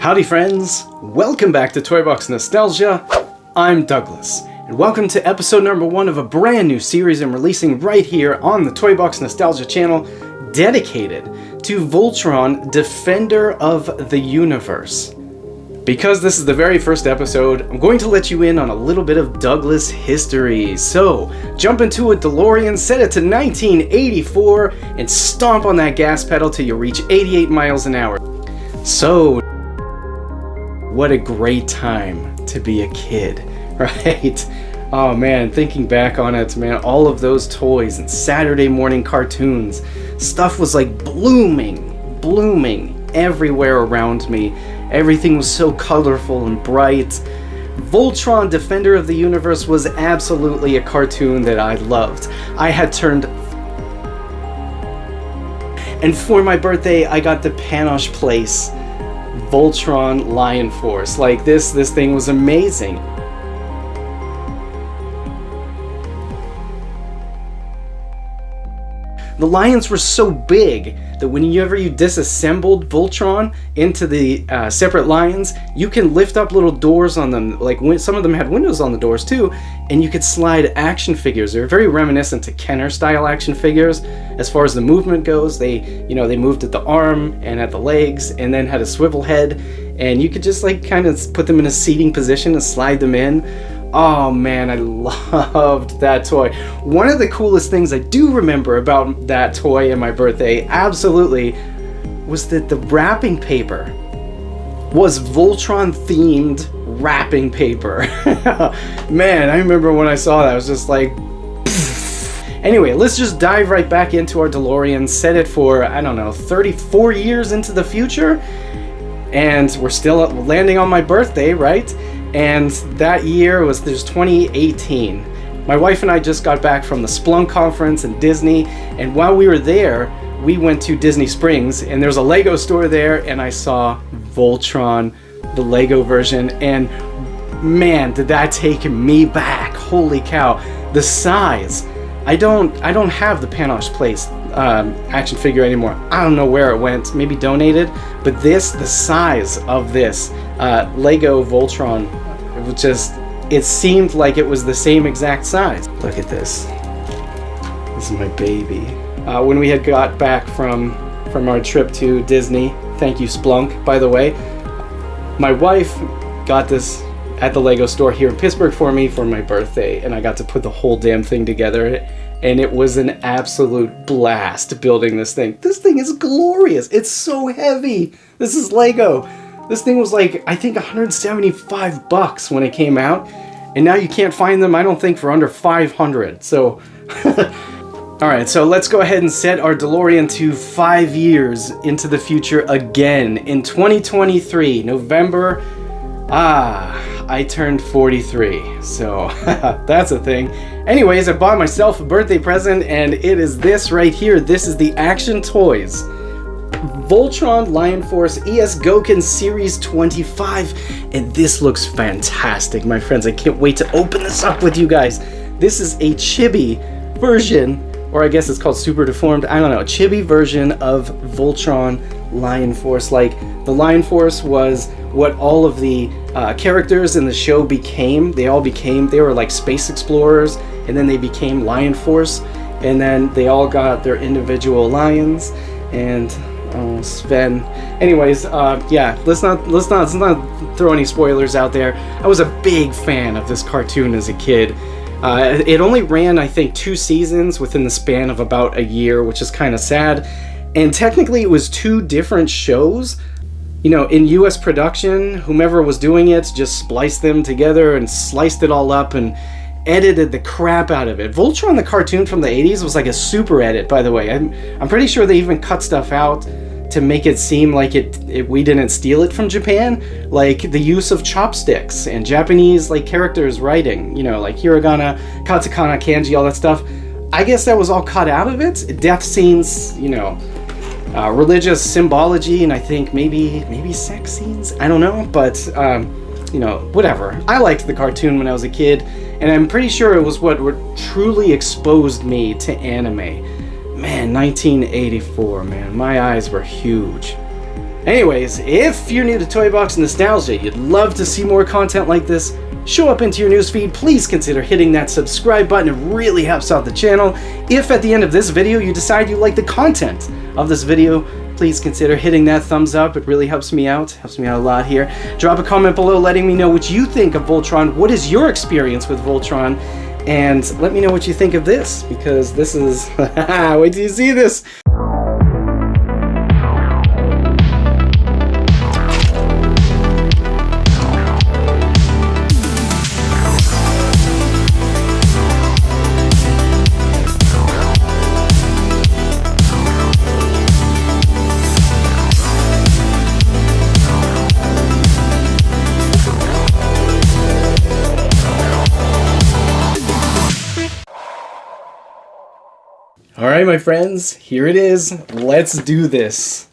Howdy friends, welcome back to Toy Box Nostalgia. I'm Douglas, and welcome to episode number 1 of a brand new series I'm releasing right here on the Toy Box Nostalgia channel, dedicated to Voltron Defender of the Universe. Because this is the very first episode, I'm going to let you in on a little bit of Douglas history. So, jump into a DeLorean, set it to 1984, and stomp on that gas pedal till you reach 88 miles an hour. So, what a great time to be a kid, right? Oh man, thinking back on it, man, all of those toys and Saturday morning cartoons, stuff was like blooming everywhere around me. Everything was so colorful and bright. Voltron Defender of the Universe was absolutely a cartoon that I loved. I had turned... And for my birthday, I got the Panoche Place Voltron Lion Force. Like this thing was amazing. The lions were so big that whenever you disassembled Voltron into the separate lions, you can lift up little doors on them. Like some of them had windows on the doors too, and you could slide action figures. They're very reminiscent to Kenner style action figures as far as the movement goes. They moved at the arm and at the legs, and then had a swivel head, and you could just like kind of put them in a seating position and slide them in. Oh man, I loved that toy. One of the coolest things I do remember about that toy and my birthday, absolutely, was that the wrapping paper was Voltron themed wrapping paper. Man, I remember when I saw that, I was just like, pfft. Anyway, let's just dive right back into our DeLorean, set it for, I don't know, 34 years into the future, and we're still landing on my birthday, right? And that year was 2018. My wife and I just got back from the Splunk conference in Disney, and while we were there, we went to Disney Springs, and there's a Lego store there, and I saw Voltron, the Lego version, and man, did that take me back. Holy cow. The size. I don't have the Panoche Place action figure anymore. I don't know where it went, maybe donated, but the size of this Lego Voltron, it seemed like it was the same exact size. Look at this. This is my baby. When we had got back from our trip to Disney, thank you Splunk, by the way, my wife got this at the Lego store here in Pittsburgh for me for my birthday, and I got to put the whole damn thing together, and it was an absolute blast building this thing. This thing is glorious. It's so heavy. This is Lego. This thing was like, I think $175 when it came out, and now you can't find them, I don't think, for under $500. So, alright, so let's go ahead and set our DeLorean to 5 years into the future again. In 2023, November, I turned 43, so that's a thing. Anyways, I bought myself a birthday present, and it is this right here. This is the Action Toys Voltron Lion Force ES Gokin Series 25, and this looks fantastic, my friends. I can't wait to open this up with you guys. This is a chibi version, or I guess it's called super deformed, I don't know, a chibi version of Voltron Lion Force. Like, the Lion Force was what all of the characters in the show became. They were like space explorers, and then they became Lion Force, and then they all got their individual lions, and Sven. Anyways, yeah, let's not throw any spoilers out there. I was a big fan of this cartoon as a kid. It only ran, I think, 2 seasons within the span of about a year, which is kind of sad. And technically it was 2 different shows. You know, in US production, whomever was doing it just spliced them together and sliced it all up and edited the crap out of it. Voltron the cartoon from the 80s was like a super edit, by the way. I'm pretty sure they even cut stuff out to make it seem like we didn't steal it from Japan, like the use of chopsticks and Japanese like characters writing, you know, like hiragana, katakana, kanji, all that stuff. I guess that was all cut out of it. Death scenes, you know, religious symbology, and I think maybe sex scenes. I don't know, but you know, whatever. I liked the cartoon when I was a kid, and I'm pretty sure it was what truly exposed me to anime. Man, 1984, man, my eyes were huge. Anyways, if you're new to Toy Box Nostalgia, you'd love to see more content like this, show up into your newsfeed, please consider hitting that subscribe button. It really helps out the channel. If at the end of this video you decide you like the content of this video, please consider hitting that thumbs up. It really helps me out a lot here. Drop a comment below letting me know what you think of Voltron. What is your experience with Voltron? And let me know what you think of this, because this is... wait till you see this! Alright, my friends, here it is. Let's do this.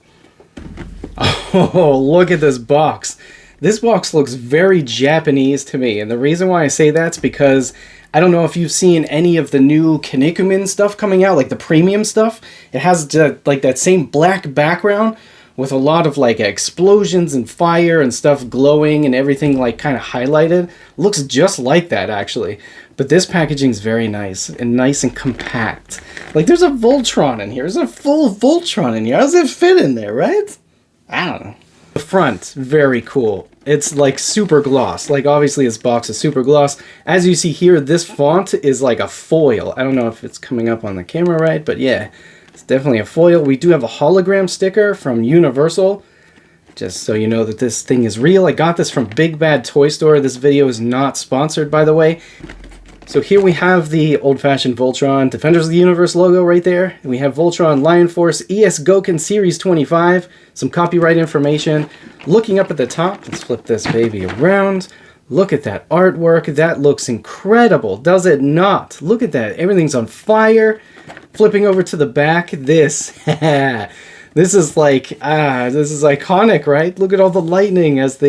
Oh, look at this box. This box looks very Japanese to me, and the reason why I say that's because I don't know if you've seen any of the new Kinnikuman stuff coming out, like the premium stuff. It has like that same black background with a lot of like explosions and fire and stuff glowing and everything like kind of highlighted. Looks just like that actually. But this packaging is very nice and compact. Like there's a Voltron in here. There's a full Voltron in here. How does it fit in there, right? I don't know. The front, very cool. It's like super gloss. Like obviously this box is super gloss. As you see here, this font is like a foil. I don't know if it's coming up on the camera right, but yeah, it's definitely a foil. We do have a hologram sticker from Universal. Just so you know that this thing is real. I got this from Big Bad Toy Store. This video is not sponsored, by the way. So here we have the old-fashioned Voltron Defenders of the Universe logo right there. And we have Voltron Lion Force ES Gokin Series 25. Some copyright information. Looking up at the top, let's flip this baby around. Look at that artwork. That looks incredible, does it not? Look at that. Everything's on fire. Flipping over to the back, this. This is like, this is iconic, right? Look at all the lightning as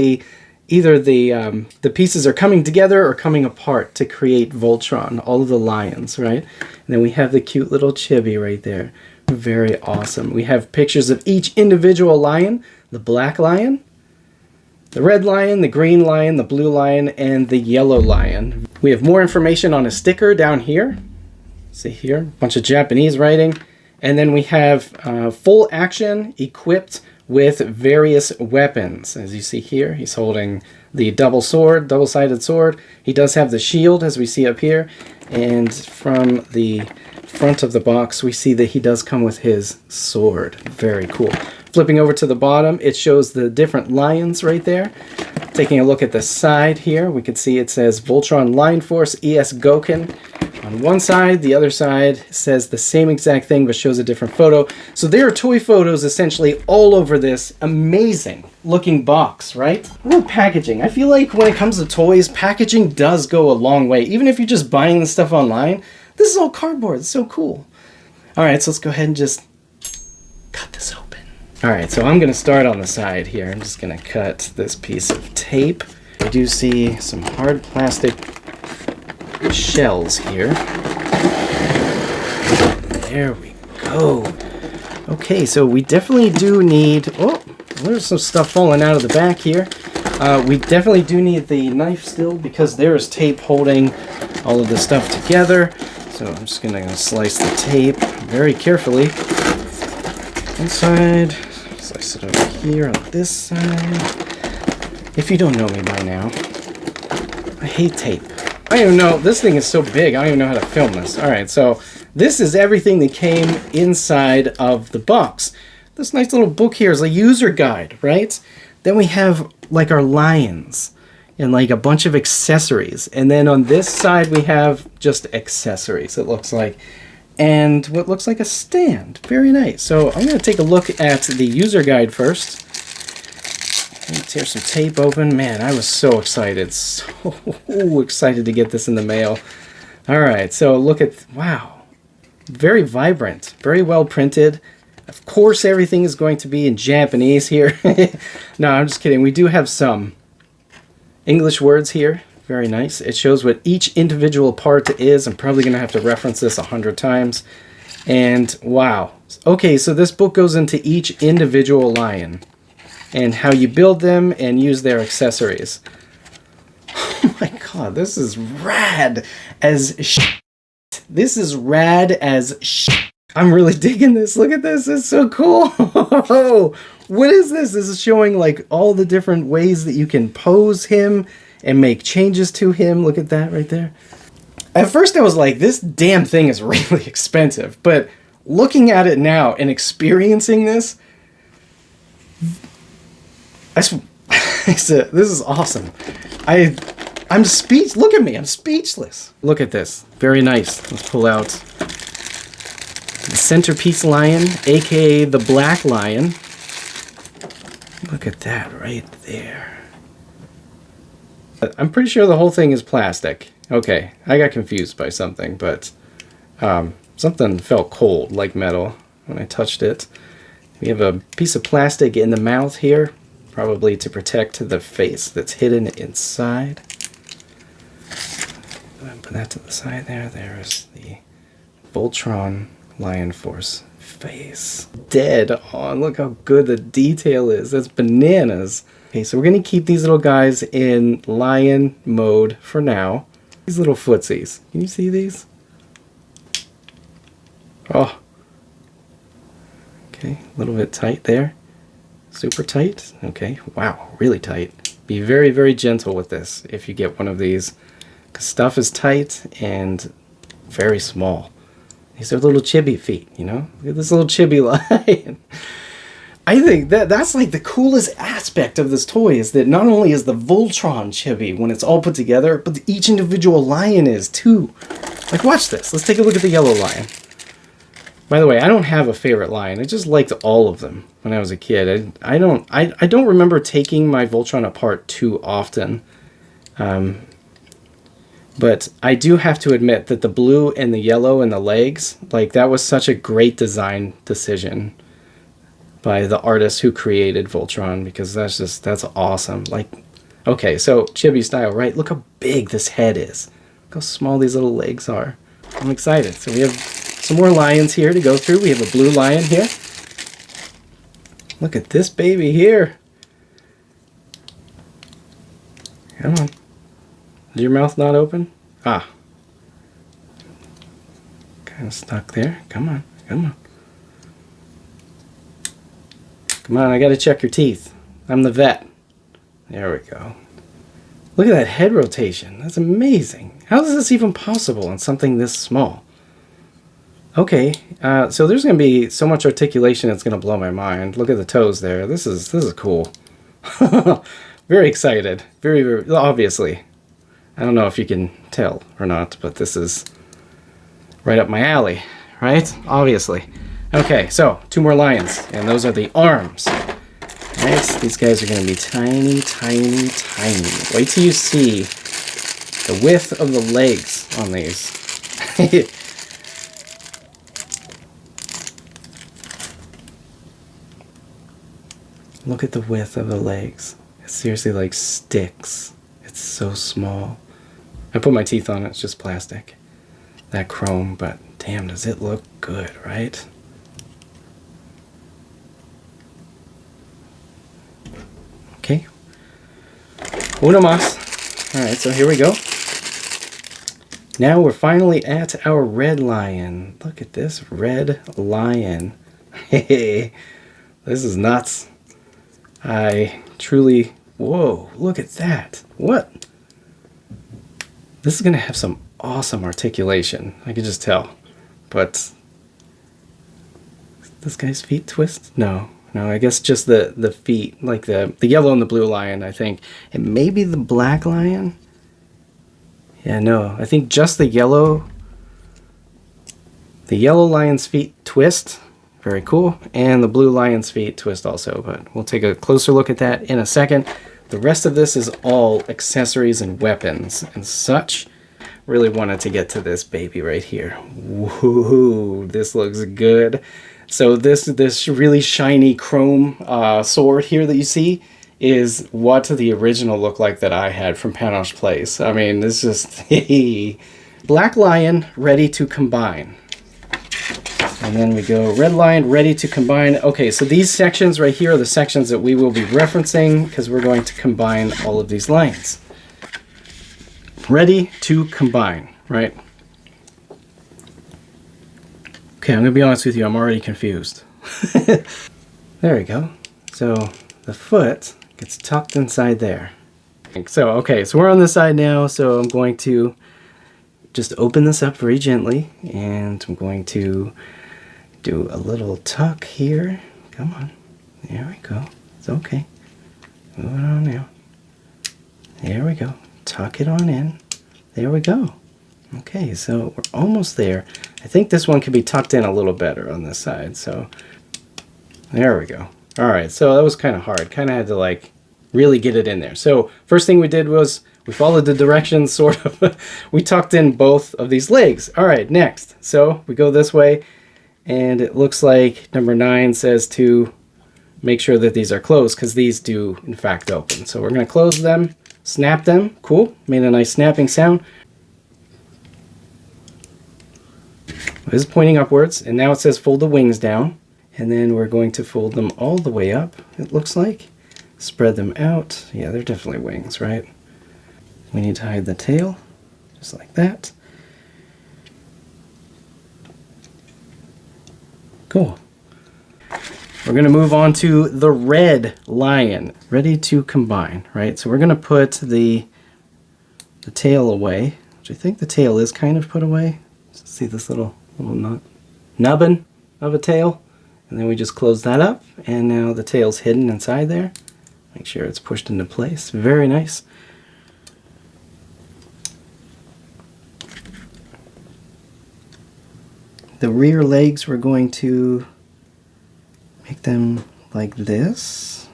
either the pieces are coming together or coming apart to create Voltron, all of the lions, right? And then we have the cute little chibi right there. Very awesome. We have pictures of each individual lion, the black lion, the red lion, the green lion, the blue lion, and the yellow lion. We have more information on a sticker down here. See here, a bunch of Japanese writing. And then we have full action equipped with various weapons. As you see here, he's holding the double-sided sword. He does have the shield, as we see up here. And from the front of the box, we see that he does come with his sword. Very cool. Flipping over to the bottom, it shows the different lions right there. Taking a look at the side here, we can see it says Voltron Lion Force ES Gokin. On one side, the other side says the same exact thing but shows a different photo. So there are toy photos essentially all over this amazing looking box, right? What packaging? I feel like when it comes to toys, packaging does go a long way. Even if you're just buying the stuff online, this is all cardboard. It's so cool. Alright, so let's go ahead and just cut this open. Alright, so I'm going to start on the side here. I'm just going to cut this piece of tape. I do see some hard plastic shells here. There we go. Okay, so we definitely do need... Oh, there's some stuff falling out of the back here. We definitely do need the knife still because there is tape holding all of this stuff together. So I'm just going to slice the tape very carefully. One side, slice it over here on this side. If you don't know me by now, I hate tape. I don't even know, this thing is so big, I don't even know how to film this. Alright, so this is everything that came inside of the box. This nice little book here is a user guide, right? Then we have like our lions and like a bunch of accessories. And then on this side we have just accessories, it looks like. And what looks like a stand. Very nice. So I'm going to take a look at the user guide first. Let's tear some tape open. Man, I was so excited. So excited to get this in the mail. Alright, so look at... Wow. Very vibrant. Very well printed. Of course, everything is going to be in Japanese here. No, I'm just kidding. We do have some English words here. Very nice. It shows what each individual part is. I'm probably going to have to reference this 100 times. And wow. Okay, so this book goes into each individual lion. and how you build them and use their accessories. Oh my god, this is rad as shit. This is rad as shit. I'm really digging this. Look at this. It's so cool. What is this? This is showing like all the different ways that you can pose him and make changes to him. Look at that right there. At first I was like, this damn thing is really expensive. But looking at it now and experiencing this, this is awesome. I'm look at me, I'm speechless. Look at this, very nice. Let's pull out the centerpiece lion, aka the black lion. Look at that right there. I'm pretty sure the whole thing is plastic. Okay, I got confused by something, but something felt cold, like metal, when I touched it. We have a piece of plastic in the mouth here, probably to protect the face that's hidden inside. Put that to the side there. There's the Voltron Lion Force face. Dead on. Look how good the detail is. That's bananas. Okay, so we're going to keep these little guys in lion mode for now. These little footsies. Can you see these? Oh. Okay, a little bit tight there. Super tight. Okay, wow, really tight. Be very, very gentle with this if you get one of these. Because stuff is tight and very small. These are little chibi feet, you know? Look at this little chibi lion. I think that's like the coolest aspect of this toy is that not only is the Voltron chibi when it's all put together, but each individual lion is too. Like, watch this. Let's take a look at the yellow lion. By the way, I don't have a favorite lion. I just liked all of them when I was a kid. I don't remember taking my Voltron apart too often. But I do have to admit that the blue and the yellow and the legs, like that was such a great design decision by the artist who created Voltron, because that's awesome. Like, okay, so chibi style, right? Look how big this head is. Look how small these little legs are. I'm excited. So we have some more lions here to go through. We have a blue lion here. Look at this baby here. Come on. Is your mouth not open? Ah. Kind of stuck there. Come on. Come on. Come on, I gotta check your teeth. I'm the vet. There we go. Look at that head rotation. That's amazing. How is this even possible on something this small? Okay, so there's going to be so much articulation it's going to blow my mind. Look at the toes there. This is cool. Very excited. Very, very, obviously. I don't know if you can tell or not, but this is right up my alley, right? Obviously. Okay, so 2 more lions, and those are the arms. Right, these guys are going to be tiny, tiny, tiny. Wait till you see the width of the legs on these. Look at the width of the legs. It's seriously like sticks. It's so small. I put my teeth on it, it's just plastic. That chrome, but damn, does it look good, right? Okay. Uno más. Alright, so here we go. Now we're finally at our red lion. Look at this red lion. Hey, this is nuts. I truly... Whoa, look at that. What? This is going to have some awesome articulation. I can just tell. But... this guy's feet twist? No. No, I guess just the feet. Like the yellow and the blue lion, I think. And maybe the black lion? Yeah, no. I think just the yellow... the yellow lion's feet twist. Very cool. And the blue lion's feet twist also. But we'll take a closer look at that in a second. The rest of this is all accessories and weapons and such. Really wanted to get to this baby right here. Woohoo! This looks good. So this really shiny chrome sword here that you see is what the original looked like that I had from Panosh Place. I mean, this is Black Lion ready to combine. And then we go red line, ready to combine. Okay, so these sections right here are the sections that we will be referencing because we're going to combine all of these lines. Ready to combine, right? Okay, I'm gonna be honest with you, I'm already confused. There we go. So the foot gets tucked inside there. So, okay, so we're on this side now, so I'm going to just open this up very gently, and I'm going to do a little tuck here. Come on. There we go. It's okay. Moving on now. There we go. Tuck it on in. There we go. Okay, so we're almost there. I think this one could be tucked in a little better on this side, so there we go. All right, so that was kind of hard. Kind of had to like really get it in there. So first thing we did was we followed the directions, sort of. We tucked in both of these legs. All right, next. So we go this way, and it looks like number 9 says to make sure that these are closed, because these do in fact open. So we're going to close them, snap them. Cool, made a nice snapping sound. This is pointing upwards, and now it says fold the wings down, and then we're going to fold them all the way up, it looks like. Spread them out. Yeah, they're definitely wings, right? We need to hide the tail, just like that. Cool. We're going to move on to the red lion, ready to combine, right? So we're going to put the tail away, which I think the tail is kind of put away. See this little nubbin of a tail, and then we just close that up, and now the tail's hidden inside there. Make sure it's pushed into place. Very nice. The rear legs, we're going to make them like this.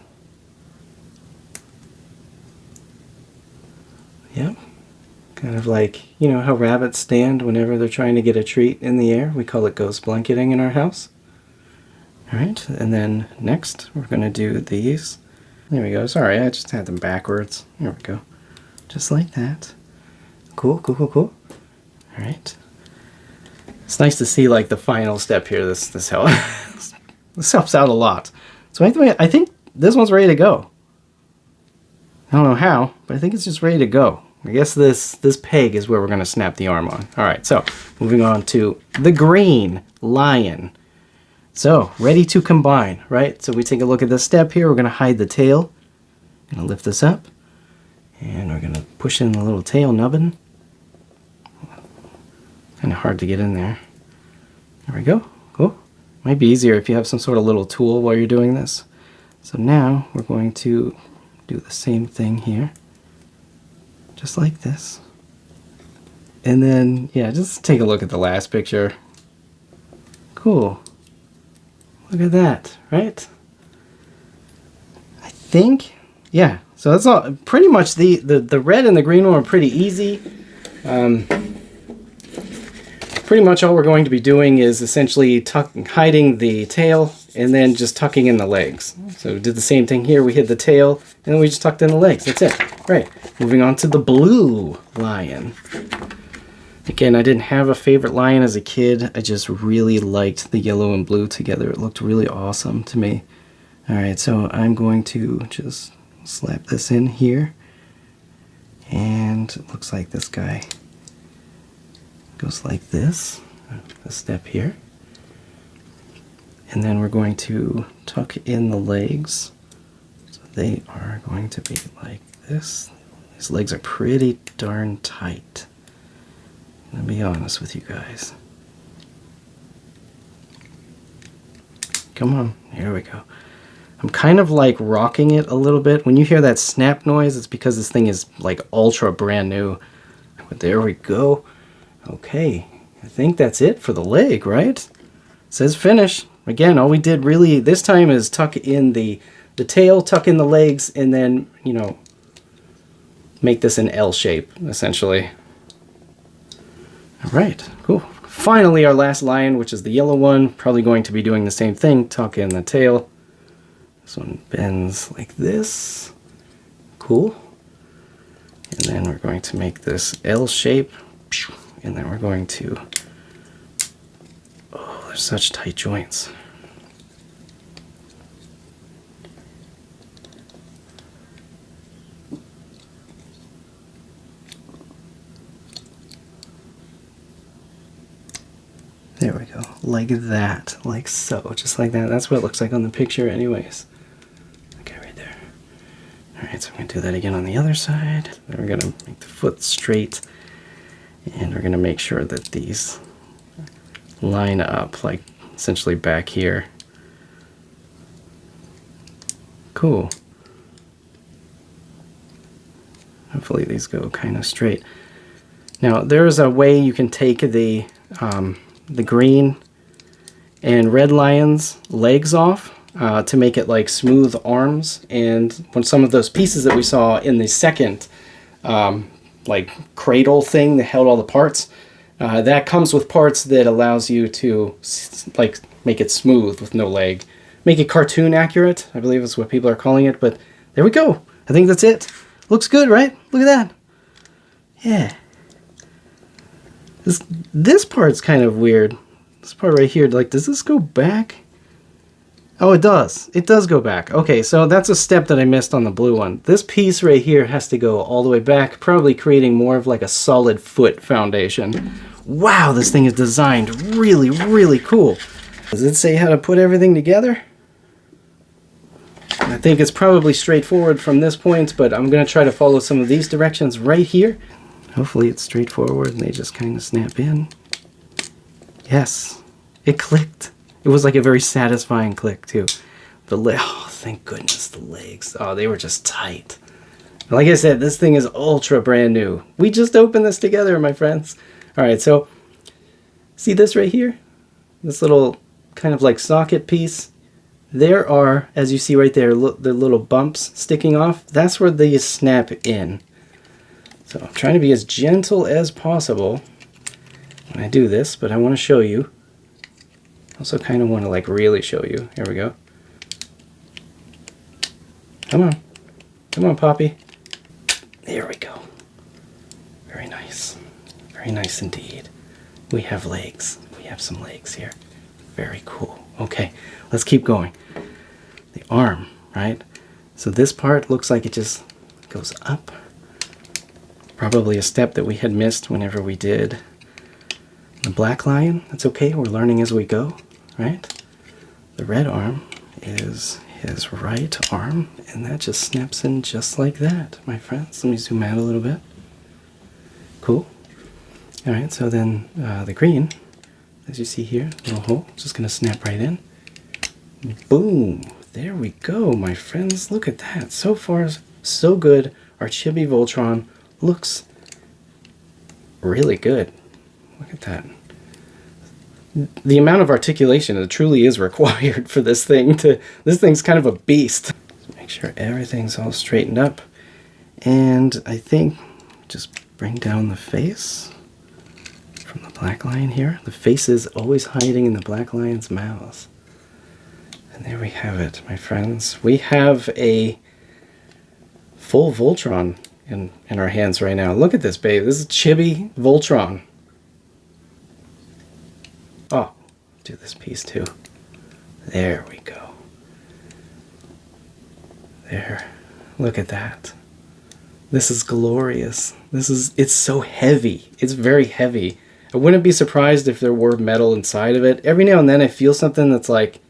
Yep. Kind of like, you know how rabbits stand whenever they're trying to get a treat in the air? We call it ghost blanketing in our house. Alright, and then next we're going to do these. There we go. Sorry, I just had them backwards. There we go. Just like that. Cool, cool, cool, cool. Alright. It's nice to see like the final step here. This helps. This helps out a lot. So I think this one's ready to go. I don't know how, but I think it's just ready to go. I guess this peg is where we're going to snap the arm on. Alright, so moving on to the green lion. So, ready to combine, right? So we take a look at this step here. We're going to hide the tail. Going to lift this up. And we're going to push in the little tail nubbin. Kind of hard to get in there. There we go. Cool. Might be easier if you have some sort of little tool while you're doing this. So now we're going to do the same thing here. Just like this. And then, yeah, just take a look at the last picture. Cool. Look at that, right? I think, yeah. So that's all. Pretty much the red and the green one are pretty easy. Pretty much all we're going to be doing is essentially hiding the tail and then just tucking in the legs. So we did the same thing here. We hid the tail and then we just tucked in the legs. That's it. Right. Moving on to the blue lion. Again, I didn't have a favorite lion as a kid. I just really liked the yellow and blue together. It looked really awesome to me. Alright, so I'm going to just slap this in here. And it looks like this guy goes like this. A step here. And then we're going to tuck in the legs. So they are going to be like this. These legs are pretty darn tight. I'll be honest with you guys. Come on, here we go. I'm kind of like rocking it a little bit. When you hear that snap noise, it's because this thing is like ultra brand new. But there we go. Okay, I think that's it for the leg, right? It says finish. Again, all we did really this time is tuck in the tail, tuck in the legs, and then, you know, make this an L shape, essentially. Alright, cool. Finally, our last lion, which is the yellow one. Probably going to be doing the same thing. Tuck in the tail. This one bends like this. Cool. And then we're going to make this L shape. And then we're going to... Oh, they're such tight joints. There we go, like that, like so, just like that. That's what it looks like on the picture anyways. Okay, right there. Alright, so I'm going to do that again on the other side. Then we're going to make the foot straight, and we're going to make sure that these line up, like essentially back here. Cool. Hopefully these go kind of straight. Now, there's a way you can take the green and red lion's legs off to make it like smooth arms, and when some of those pieces that we saw in the second like cradle thing that held all the parts, that comes with parts that allows you to like make it smooth with no leg, make it cartoon accurate, I believe is what people are calling it. But there we go. I think that's it. Looks good, right? Look at that. Yeah. This part's kind of weird. This part right here, like, does this go back? Oh, it does. It does go back. Okay, so that's a step that I missed on the blue one. This piece right here has to go all the way back, probably creating more of like a solid foot foundation. Wow, this thing is designed really, really cool. Does it say how to put everything together? I think it's probably straightforward from this point, but I'm going to try to follow some of these directions right here. Hopefully it's straightforward and they just kind of snap in. Yes, it clicked. It was like a very satisfying click too. Oh, thank goodness, the legs. Oh, they were just tight. Like I said, this thing is ultra brand new. We just opened this together, my friends. All right, so see this right here? This little kind of like socket piece. There are, as you see right there, the little bumps sticking off. That's where they snap in. So I'm trying to be as gentle as possible when I do this, but I want to show you. I also kind of want to like really show you. Here we go. Come on. Come on, Poppy. There we go. Very nice. Very nice indeed. We have legs. We have some legs here. Very cool. Okay, let's keep going. The arm, right? So this part looks like it just goes up. Probably a step that we had missed whenever we did the black lion. That's okay, we're learning as we go, right? The red arm is his right arm, and that just snaps in just like that, my friends. Let me zoom out a little bit. Cool. All right, so then the green, as you see here, little hole, just gonna snap right in. Boom, there we go, my friends. Look at that. So far, so good. Our chibi Voltron looks really good. Look at that. The amount of articulation that truly is required for this thing this thing's kind of a beast. Make sure everything's all straightened up. And I think just bring down the face from the black lion here. The face is always hiding in the black lion's mouth. And there we have it, my friends. We have a full Voltron in our hands right now. Look at this, babe. This is chibi Voltron. Oh, do this piece too. There we go. There. Look at that. This is glorious. It's so heavy. It's very heavy. I wouldn't be surprised if there were metal inside of it. Every now and then I feel something that's like,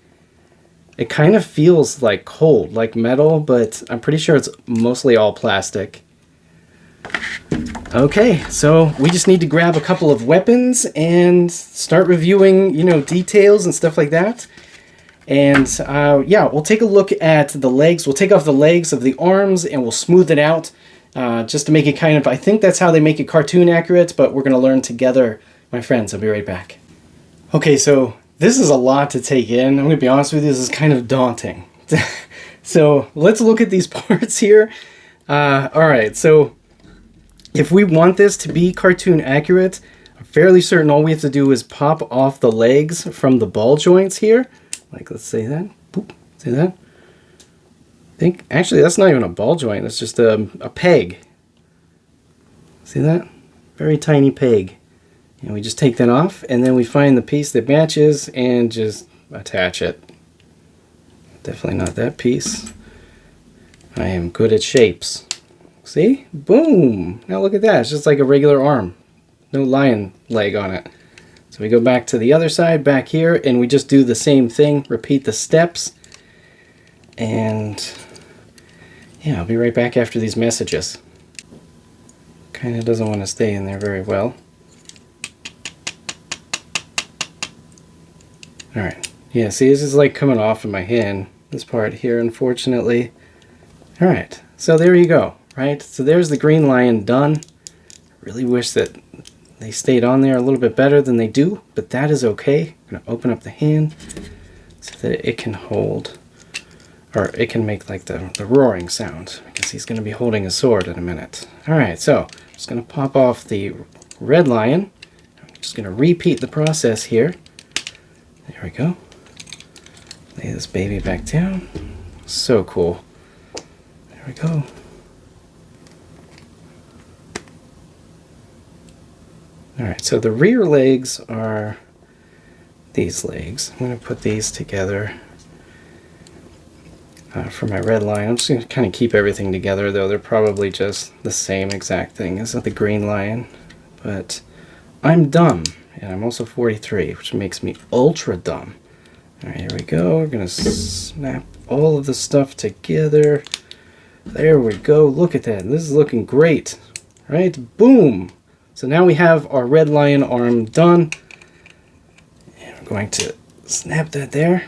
it kind of feels like cold, like metal, but I'm pretty sure it's mostly all plastic. Okay, so we just need to grab a couple of weapons and start reviewing, details and stuff like that. And yeah, we'll take a look at the legs. We'll take off the legs of the arms and we'll smooth it out just to make it kind of, I think that's how they make it cartoon accurate, but we're going to learn together, my friends. I'll be right back. Okay, so this is a lot to take in. I'm going to be honest with you, this is kind of daunting. So let's look at these parts here. All right, so if we want this to be cartoon accurate, I'm fairly certain all we have to do is pop off the legs from the ball joints here. Like, let's say that. Boop, see that? Actually, that's not even a ball joint. It's just a peg. See that? Very tiny peg. And we just take that off, and then we find the piece that matches and just attach it. Definitely not that piece. I am good at shapes. See? Boom! Now look at that. It's just like a regular arm. No lion leg on it. So we go back to the other side, back here, and we just do the same thing. Repeat the steps. And yeah, I'll be right back after these messages. Kind of doesn't want to stay in there very well. Alright. Yeah, see, this is like coming off in my hand. This part here, unfortunately. Alright, so there you go, right? So there's the green lion done. I really wish that they stayed on there a little bit better than they do, but that is okay. I'm going to open up the hand so that it can hold, or it can make like the roaring sound, because he's going to be holding a sword in a minute. Alright, so I'm just going to pop off the red lion. I'm just going to repeat the process here. There we go. Lay this baby back down. So cool. There we go. Alright, so the rear legs are these legs. I'm going to put these together for my red lion. I'm just going to kind of keep everything together, though they're probably just the same exact thing as the green lion. But I'm dumb, and I'm also 43, which makes me ultra dumb. Alright, here we go. We're going to snap all of the stuff together. There we go. Look at that. This is looking great. Right? Boom! So now we have our red lion arm done. And we're going to snap that there.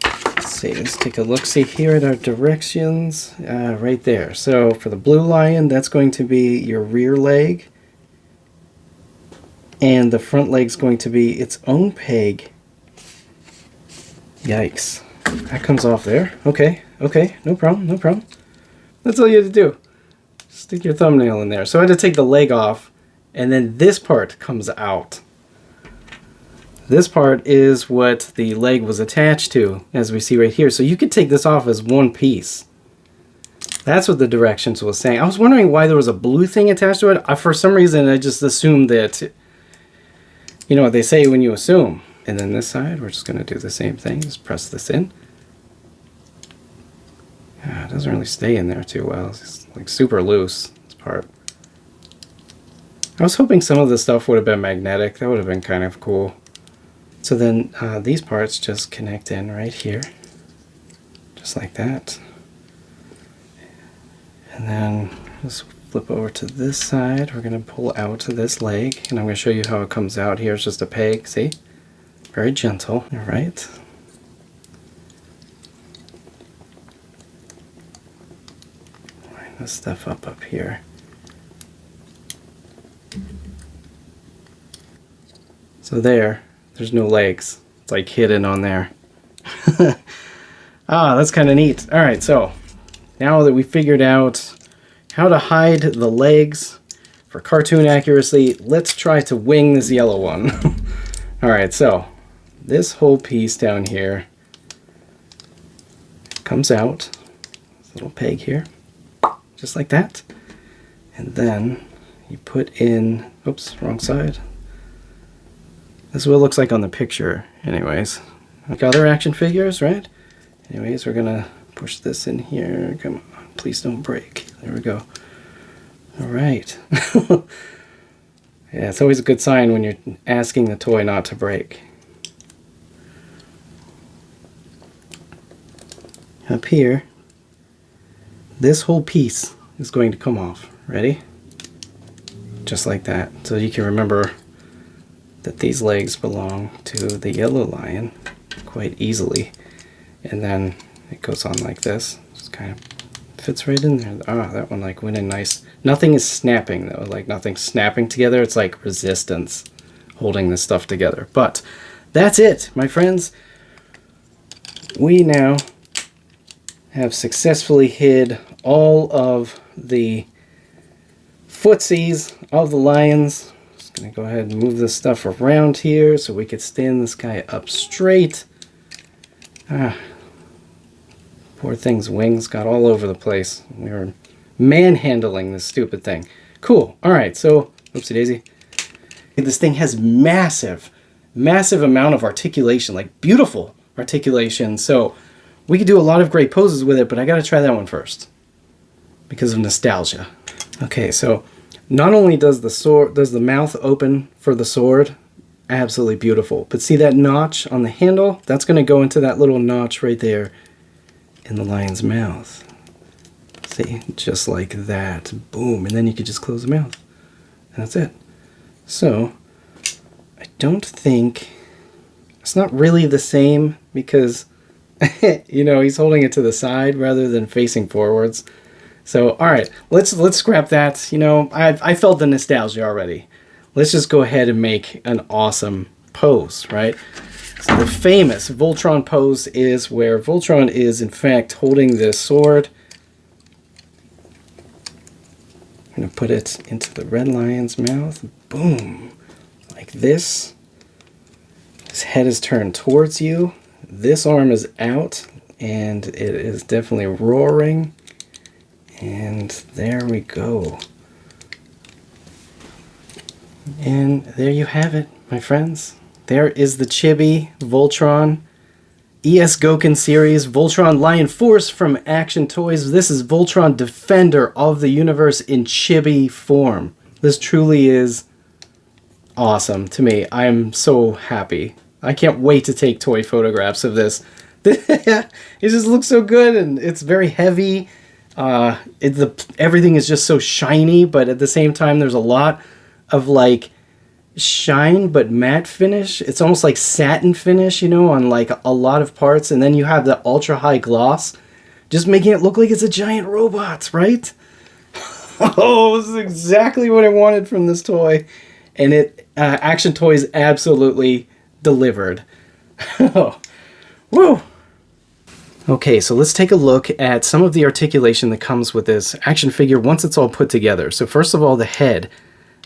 Let's see. Let's take a look-see here at our directions. Right there. So for the blue lion, that's going to be your rear leg. And the front leg's going to be its own peg. Yikes. That comes off there. Okay, okay, no problem, no problem. That's all you have to do. Stick your thumbnail in there. So I had to take the leg off, and then this part comes out. This part is what the leg was attached to, as we see right here. So you could take this off as one piece. That's what the directions was saying. I was wondering why there was a blue thing attached to it. For some reason, I just assumed that, you know what they say when you assume. And then this side, we're just going to do the same thing. Just press this in. It doesn't really stay in there too well. It's like super loose, this part. I was hoping some of the stuff would have been magnetic. That would have been kind of cool. So then these parts just connect in right here. Just like that. And then just flip over to this side. We're going to pull out to this leg. And I'm going to show you how it comes out here. It's just a peg, see? Very gentle. All right. Line this stuff up here. So there's no legs. It's like hidden on there. That's kind of neat. All right, so now that we figured out how to hide the legs for cartoon accuracy, let's try to wing this yellow one. All right, so this whole piece down here comes out, this little peg here, just like that. And then you put in, oops, wrong side. This is what it looks like on the picture, anyways. Like other action figures, right? Anyways, we're gonna push this in here. Come on, please don't break. There we go. All right. Yeah, it's always a good sign when you're asking the toy not to break. Up here, this whole piece is going to come off. Ready? Just like that. So you can remember that these legs belong to the yellow lion quite easily. And then it goes on like this. Just kind of fits right in there. Ah, that one like went in nice. Nothing is snapping though. Like nothing's snapping together. It's like resistance holding this stuff together. But that's it, my friends. We now have successfully hid all of the footsies of the lions. Just gonna go ahead and move this stuff around here so we could stand this guy up straight. Poor thing's wings got all over the place. We were manhandling this stupid thing. Cool. Alright, so, oopsie daisy. This thing has massive amount of articulation, like beautiful articulation. So we could do a lot of great poses with it, but I gotta try that one first because of nostalgia. Okay, so not only does the mouth open for the sword, absolutely beautiful, but see that notch on the handle? That's gonna go into that little notch right there in the lion's mouth. See, just like that, boom, and then you could just close the mouth, and that's it. So, I don't think, it's not really the same because, you know, he's holding it to the side rather than facing forwards. So, alright, let's scrap that. You know, I felt the nostalgia already. Let's just go ahead and make an awesome pose, right? So the famous Voltron pose is where Voltron is, in fact, holding this sword. I'm going to put it into the red lion's mouth. Boom. Like this. His head is turned towards you. This arm is out, and it is definitely roaring. And there we go. And there you have it, my friends. There is the Chibi Voltron ES Gokin Series Voltron Lion Force from Action Toys. This is Voltron Defender of the Universe in Chibi form. This truly is awesome to me. I am so happy. I can't wait to take toy photographs of this. It just looks so good, and it's very heavy. Everything is just so shiny, but at the same time there's a lot of like shine but matte finish. It's almost like satin finish, you know, on like a lot of parts, and then you have the ultra high gloss, just making it look like it's a giant robot, right? Oh, this is exactly what I wanted from this toy, and Action Toys absolutely delivered. Oh, woo! Okay, so let's take a look at some of the articulation that comes with this action figure once it's all put together. So first of all, the head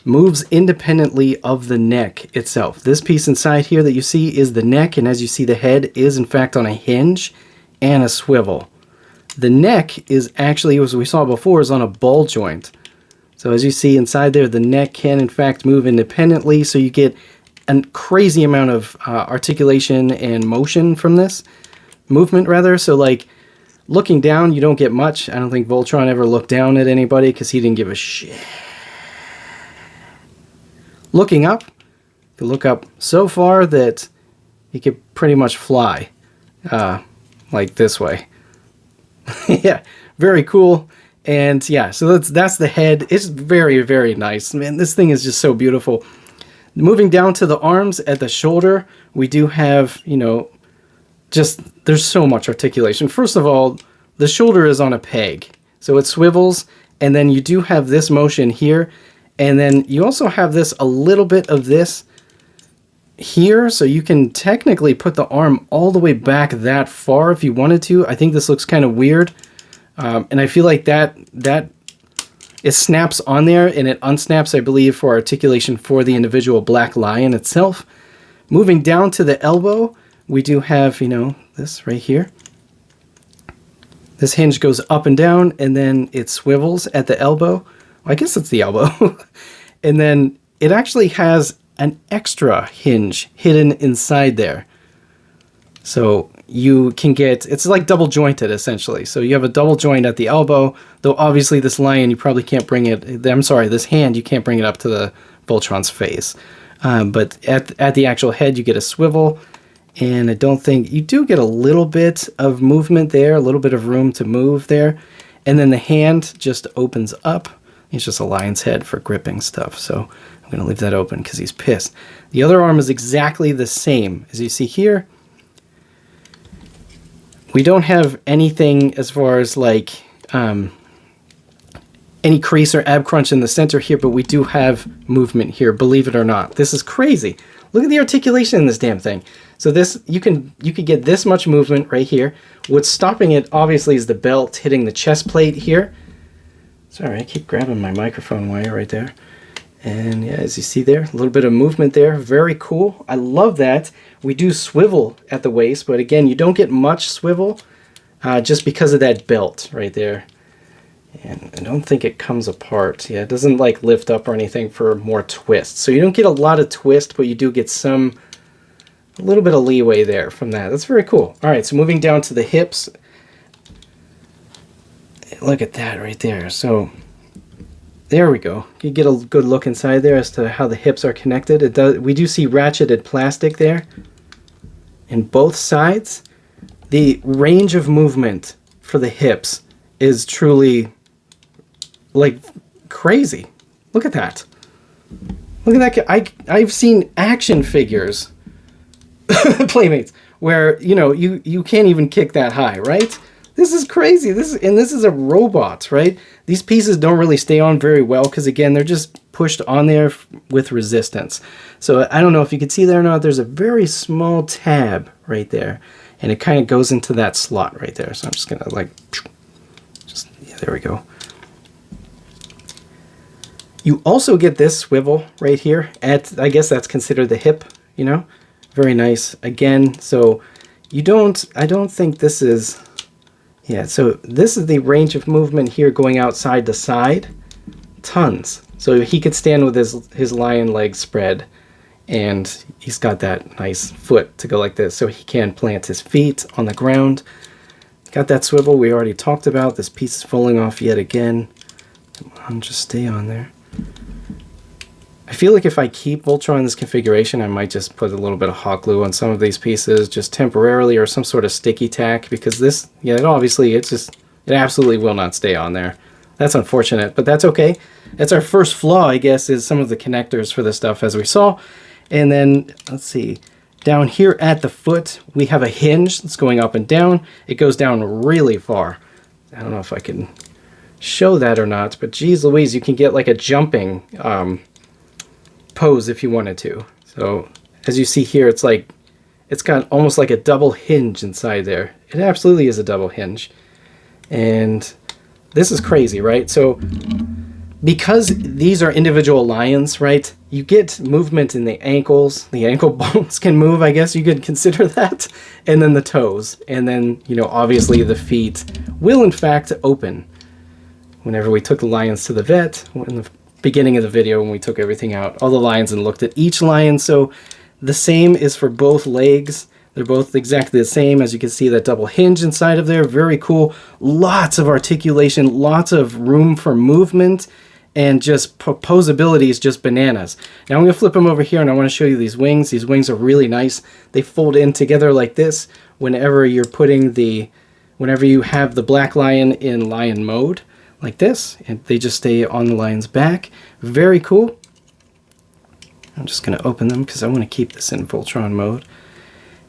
moves independently of the neck itself. This piece inside here that you see is the neck, and as you see, the head is in fact on a hinge and a swivel. The neck is actually, as we saw before, is on a ball joint. So as you see inside there, the neck can in fact move independently, so you get a crazy amount of articulation and motion from this. Movement, rather. So like, looking down, you don't get much. I don't think Voltron ever looked down at anybody because he didn't give a shit. Looking up, you can look up so far that you could pretty much fly, like this way. Yeah, very cool. And yeah, so that's the head. It's very, very nice. Man, this thing is just so beautiful. Moving down to the arms at the shoulder, we do have, you know, just, there's so much articulation. First of all, the shoulder is on a peg, so it swivels, and then you do have this motion here, and then you also have this, a little bit of this here, so you can technically put the arm all the way back that far if you wanted to. I think this looks kind of weird, and I feel like that it snaps on there, and it unsnaps, I believe, for articulation for the individual black lion itself. Moving down to the elbow, we do have, you know, this right here. This hinge goes up and down, and then it swivels at the elbow. Well, I guess it's the elbow. And then it actually has an extra hinge hidden inside there. So you can get, it's like double jointed essentially. So you have a double joint at the elbow, though obviously this lion, you probably can't bring it, I'm sorry, this hand, you can't bring it up to the Voltron's face. But at the actual head, you get a swivel. And I don't think, you do get a little bit of movement there, a little bit of room to move there. And then the hand just opens up. It's just a lion's head for gripping stuff. So I'm going to leave that open because he's pissed. The other arm is exactly the same. As you see here, we don't have anything as far as like any crease or ab crunch in the center here, but we do have movement here, believe it or not. This is crazy. Look at the articulation in this damn thing. So this, you could get this much movement right here. What's stopping it, obviously, is the belt hitting the chest plate here. Sorry, I keep grabbing my microphone wire right there. And yeah, as you see there, a little bit of movement there. Very cool. I love that. We do swivel at the waist, but again, you don't get much swivel just because of that belt right there. And I don't think it comes apart. Yeah, it doesn't like lift up or anything for more twist. So you don't get a lot of twist, but you do get a little bit of leeway there from that. That's very cool. All right, so moving down to the hips. Look at that right there. So there we go. You get a good look inside there as to how the hips are connected. We do see ratcheted plastic there in both sides. The range of movement for the hips is truly like crazy. Look at that. Look at that. I've seen action figures, Playmates, where you can't even kick that high, right? This is crazy. This is a robot, right? These pieces don't really stay on very well because again they're just pushed on there with resistance. So I don't know if you can see there or not. There's a very small tab right there, and it kind of goes into that slot right there. So I'm just gonna yeah, there we go. You also get this swivel right here I guess that's considered the hip, very nice again. So I don't think this is, yeah, so this is the range of movement here going outside to side, tons. So he could stand with his lion legs spread, and he's got that nice foot to go like this, so he can plant his feet on the ground. Got that swivel we already talked about. This piece is falling off yet again. Come on, just stay on there. I feel like if I keep Voltron in this configuration, I might just put a little bit of hot glue on some of these pieces just temporarily, or some sort of sticky tack, because this, yeah, it absolutely will not stay on there. That's unfortunate, but that's okay. That's our first flaw, I guess, is some of the connectors for this stuff, as we saw. And then, let's see, down here at the foot, we have a hinge that's going up and down. It goes down really far. I don't know if I can show that or not, but geez Louise, you can get like a jumping pose if you wanted to. So as you see here, it's got almost like a double hinge inside there. It absolutely is a double hinge. And this is crazy, right? So because these are individual lions, right, you get movement in the ankles. The ankle bones can move, I guess you could consider that. And then the toes. And then, obviously the feet will in fact open. Whenever we took the lions to the vet, in the beginning of the video when we took everything out, all the lions, and looked at each lion. So the same is for both legs. They're both exactly the same. As you can see, that double hinge inside of there, very cool. Lots of articulation, lots of room for movement, and just posability is just bananas. Now I'm going to flip them over here, and I want to show you these wings. These wings are really nice. They fold in together like this whenever you have the black lion in lion mode, like this, and they just stay on the lion's back. Very cool. I'm just going to open them because I want to keep this in Voltron mode.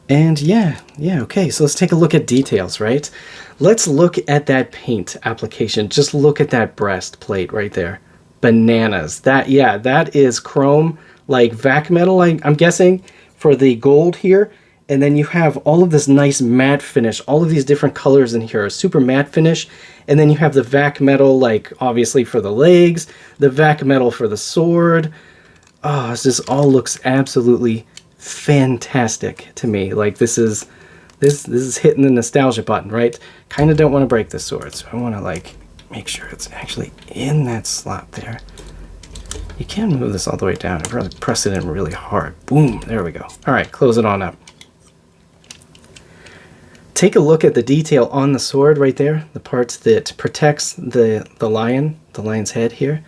And yeah, okay, so let's take a look at details, right? Let's look at that paint application. Just look at that breastplate right there. Bananas. That is chrome, like vac metal, I'm guessing, for the gold here. And then you have all of this nice matte finish. All of these different colors in here, a super matte finish. And then you have the vac metal, like obviously for the legs, the vac metal for the sword. Oh, this just all looks absolutely fantastic to me. Like this is hitting the nostalgia button, right? Kind of don't want to break this sword, so I want to like make sure it's actually in that slot there. You can move this all the way down and really press it in really hard. Boom, there we go. All right, close it on up. Take a look at the detail on the sword right there, the parts that protects the lion's head here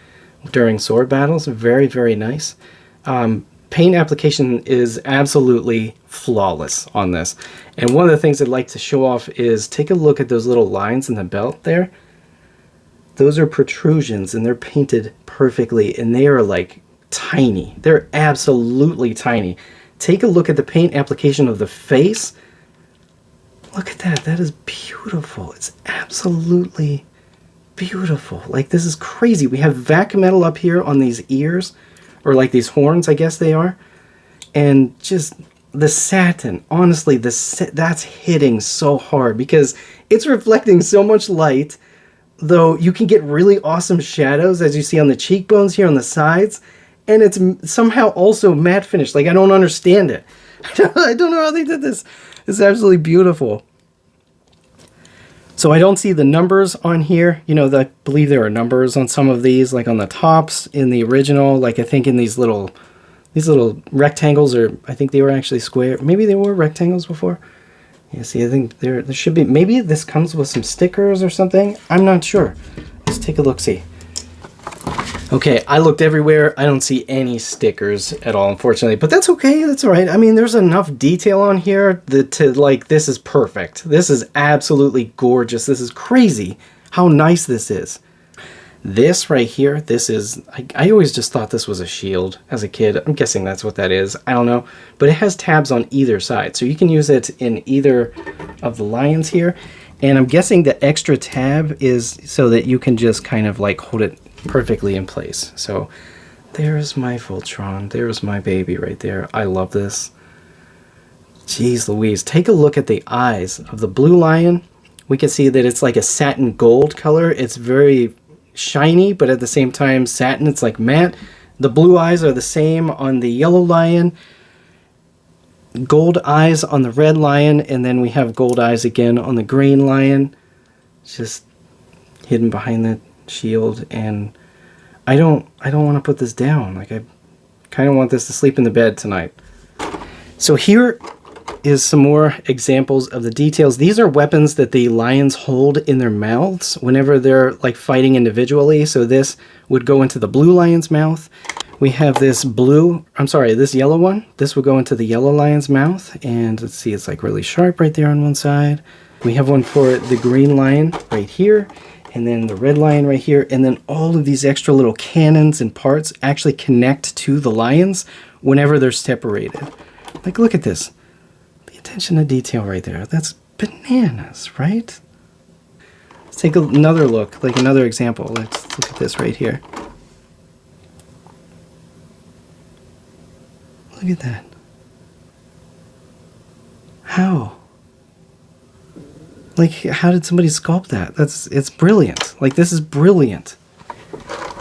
during sword battles. Very, very nice. Paint application is absolutely flawless on this. And one of the things I'd like to show off is take a look at those little lines in the belt there. Those are protrusions, and they're painted perfectly, and they are like tiny. They're absolutely tiny. Take a look at the paint application of the face. Look at that. That is beautiful. It's absolutely beautiful. Like, this is crazy. We have vac metal up here on these ears, or like these horns, I guess they are. And just the satin, honestly, that's hitting so hard because it's reflecting so much light, though you can get really awesome shadows, as you see on the cheekbones here on the sides, and it's somehow also matte finish. Like, I don't understand it. I don't know how they did this. It's absolutely beautiful. So I don't see the numbers on here. You know, I believe there are numbers on some of these, like on the tops in the original, like I think in these little rectangles, or I think they were actually square. Maybe they were rectangles before. Yeah, see, I think there should be, maybe this comes with some stickers or something. I'm not sure. Let's take a look-see. Okay, I looked everywhere. I don't see any stickers at all, unfortunately, but that's okay. That's all right. I mean, there's enough detail on here that this is perfect. This is absolutely gorgeous. This is crazy how nice this is. This right here, this is, I always just thought this was a shield as a kid. I'm guessing that's what that is. I don't know. But it has tabs on either side. So you can use it in either of the lions here. And I'm guessing the extra tab is so that you can just kind of like hold it perfectly in place. So there's my Voltron. There's my baby right there. I love this. Jeez Louise. Take a look at the eyes of the blue lion. We can see that it's like a satin gold color. It's very shiny, but at the same time satin. It's like matte. The blue eyes are the same on the yellow lion, gold eyes on the red lion, and then we have gold eyes again on the green lion. It's just hidden behind the shield. And I don't want to put this down. Like, I kind of want this to sleep in the bed tonight. So here is some more examples of the details. These are weapons that the lions hold in their mouths whenever they're like fighting individually. So this would go into the blue lion's mouth. We have this this yellow one. This would go into the yellow lion's mouth. And let's see, it's like really sharp right there on one side. We have one for the green lion right here. And then the red lion right here. And then all of these extra little cannons and parts actually connect to the lions whenever they're separated. Like, look at this. Attention to detail right there. That's bananas, right? Let's take another look, like another example. Let's look at this right here. Look at that. How? Like, how did somebody sculpt that? It's brilliant. Like, this is brilliant.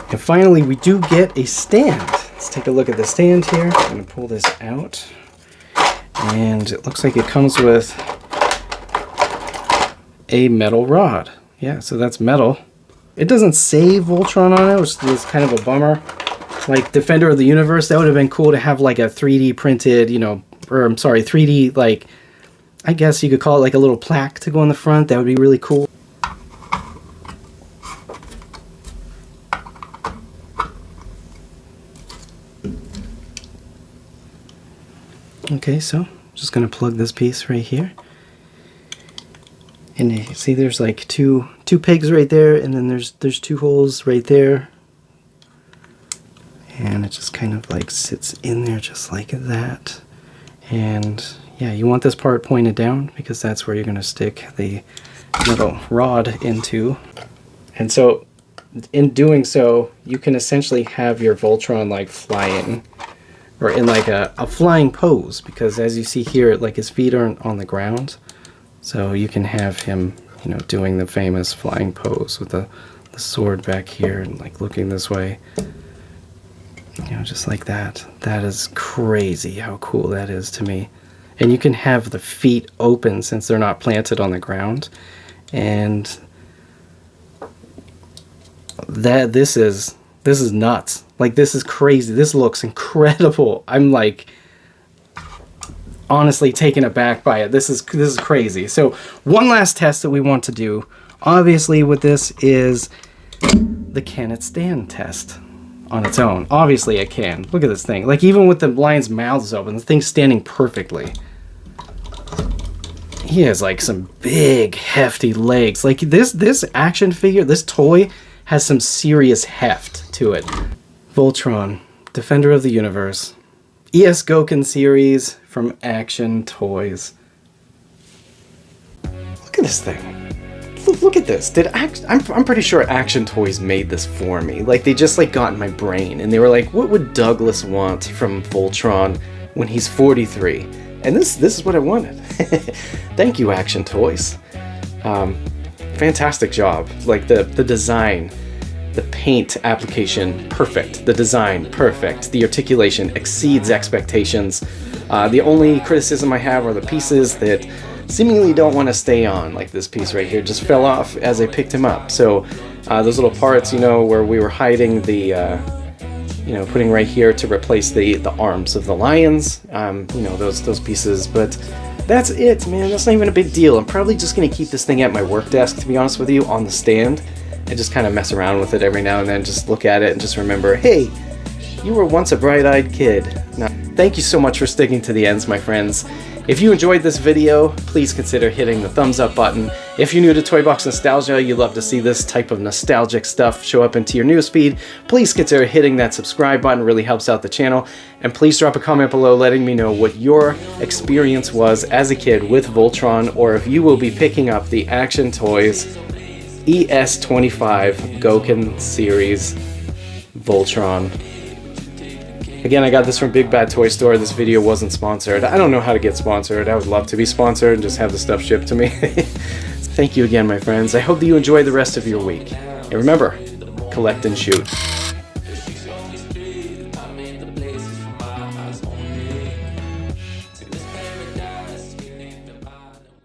And finally, we do get a stand. Let's take a look at the stand here. I'm going to pull this out. And it looks like it comes with a metal rod. Yeah, so that's metal. It doesn't say Voltron on it, which is kind of a bummer. Like Defender of the Universe, that would have been cool to have like a 3D printed, 3D, like, I guess you could call it like a little plaque to go on the front. That would be really cool. Okay, so I'm just going to plug this piece right here. And you see there's like two pegs right there, and then there's two holes right there. And it just kind of like sits in there just like that. And yeah, you want this part pointed down because that's where you're going to stick the metal rod into. And so in doing so, you can essentially have your Voltron like flying, or in like a flying pose, because as you see here, like his feet aren't on the ground. So you can have him, doing the famous flying pose with the sword back here and like looking this way. Just like that. That is crazy how cool that is to me. And you can have the feet open since they're not planted on the ground. And this is nuts. Like, this is crazy. This looks incredible. I'm like honestly taken aback by it. This is crazy. So one last test that we want to do, obviously, with this is the can it stand test on its own. Obviously it can. Look at this thing. Like, even with the lion's mouths open, the thing's standing perfectly. He has like some big hefty legs. Like, this action figure, this toy has some serious heft to it. Voltron, Defender of the Universe, ES Gokin Series from Action Toys. Look at this thing. Look at this. I'm pretty sure Action Toys made this for me. Like, they just like got in my brain and they were like, what would Douglas want from Voltron when he's 43? And this is what I wanted. Thank you, Action Toys. Fantastic job. Like, the design, the paint application, perfect. The design, perfect. The articulation exceeds expectations. The only criticism I have are the pieces that seemingly don't want to stay on, like this piece right here just fell off as I picked him up. So those little parts, you know, where we were hiding the you know, putting right here to replace the arms of the lions, you know, those pieces. But that's it, man. That's not even a big deal. I'm probably just gonna keep this thing at my work desk, to be honest with you, on the stand, and just kind of mess around with it every now and then. Just look at it and just remember, hey, you were once a bright-eyed kid. Now, thank you so much for sticking to the ends, my friends. If you enjoyed this video, please consider hitting the thumbs up button. If you're new to Toy Box Nostalgia, you love to see this type of nostalgic stuff show up into your newsfeed, please consider hitting that subscribe button. It really helps out the channel. And please drop a comment below letting me know what your experience was as a kid with Voltron, or if you will be picking up the Action Toys ES25 Gokin Series Voltron. Again, I got this from Big Bad Toy Store. This video wasn't sponsored. I don't know how to get sponsored. I would love to be sponsored and just have the stuff shipped to me. Thank you again, my friends. I hope that you enjoy the rest of your week. And remember, collect and shoot.